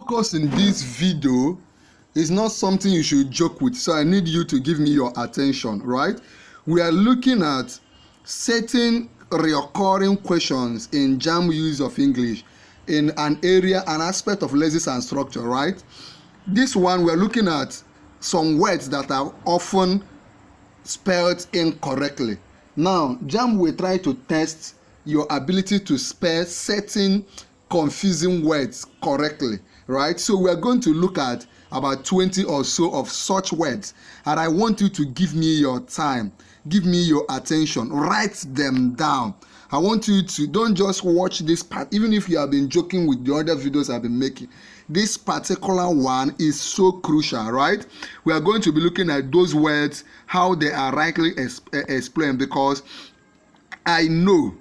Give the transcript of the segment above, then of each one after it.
Focus in this video is not something you should joke with, so I need you to give me your attention, right? We are looking at certain recurring questions in Jamb use of English in an area, an aspect of lexis and structure, right? This one, we're looking at some words that are often spelled incorrectly. Now, Jamb will try to test your ability to spell certain confusing words correctly, right? So we are going to look at about 20 or so of such words, and I want you to give me your time, give me your attention, write them down. I want you to don't just watch this part, even if you have been joking with the other videos I've been making. This particular one is so crucial, right? We are going to be looking at those words, how they are rightly explained, because I know,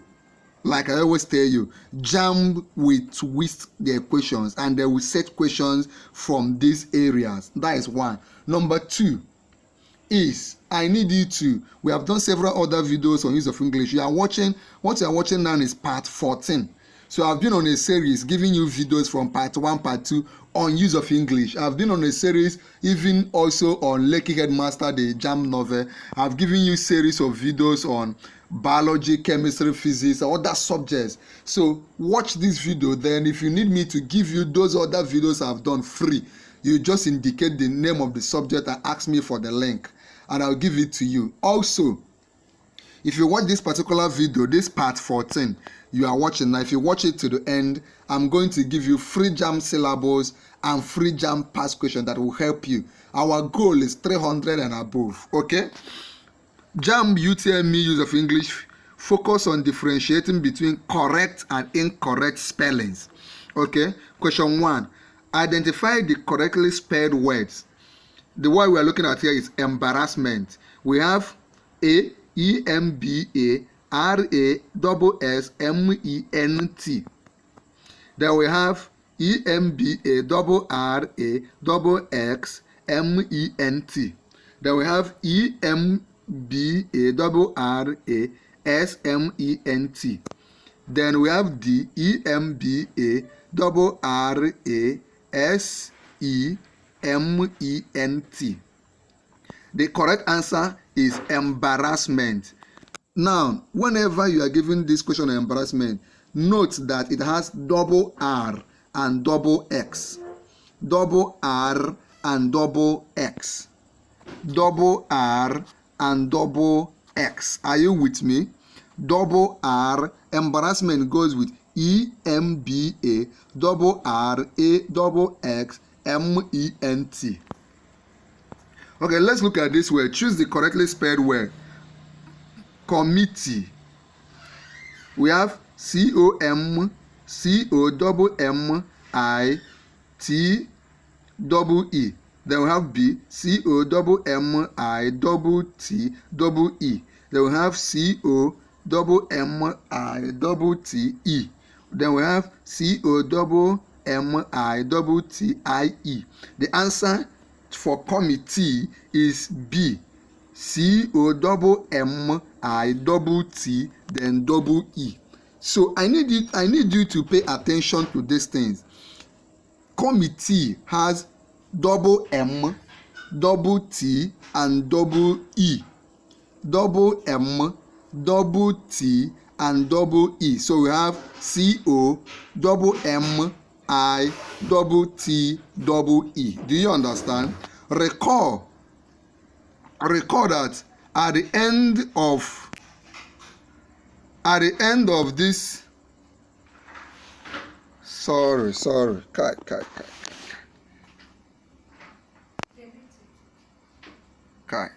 like I always tell you, Jamb will twist their questions and they will set questions from these areas. That is one. Number two is, I need you to, we have done several other videos on use of English. You are watching, what you are watching now is part 14. So I've been on a series giving you videos from part 1, part 2 on use of English. I've been on a series even also on Lucky Headmaster, the Jamb novel. I've given you series of videos on biology, chemistry, physics, other subjects. So watch this video, then if you need me to give you those other videos I've done free, you just indicate the name of the subject and ask me for the link, and I'll give it to you. Also, if you watch this particular video, this part 14 you are watching now, if you watch it to the end, I'm going to give you free Jamb syllables and free Jamb past question that will help you. Our goal is 300 and above, okay? Jamb UTME use of English focus on differentiating between correct and incorrect spellings. Okay, question 1. Identify the correctly spelled words. The word we are looking at here is embarrassment. We have EMBARASSMENT. Then we have EMBARRAXXMENT. Then we have EMBARRASMENT. Then we have the EMBARRASEMENT. The correct answer is embarrassment. Now, whenever you are given this question on embarrassment, note that it has double R and double X. Double R and double X. Double R and double X. Are you with me? Double R, embarrassment goes with EMBA, double R, A, double X, MENT. Okay, let's look at this word. Choose the correctly spelled word. Committee. We have COMCOMMITTEE. Then we have B, COMMITTEE. Then we have COMMITTE. Then we have COMMITTIE. The answer for committee is B, COMMITT, then double E. So I need you to pay attention to these things. Committee has double M, double T, and double E. Double M, double T, and double E. So we have CO, double M, I, double T, double E. Do you understand? Recall that at the end of this, sorry. Kai.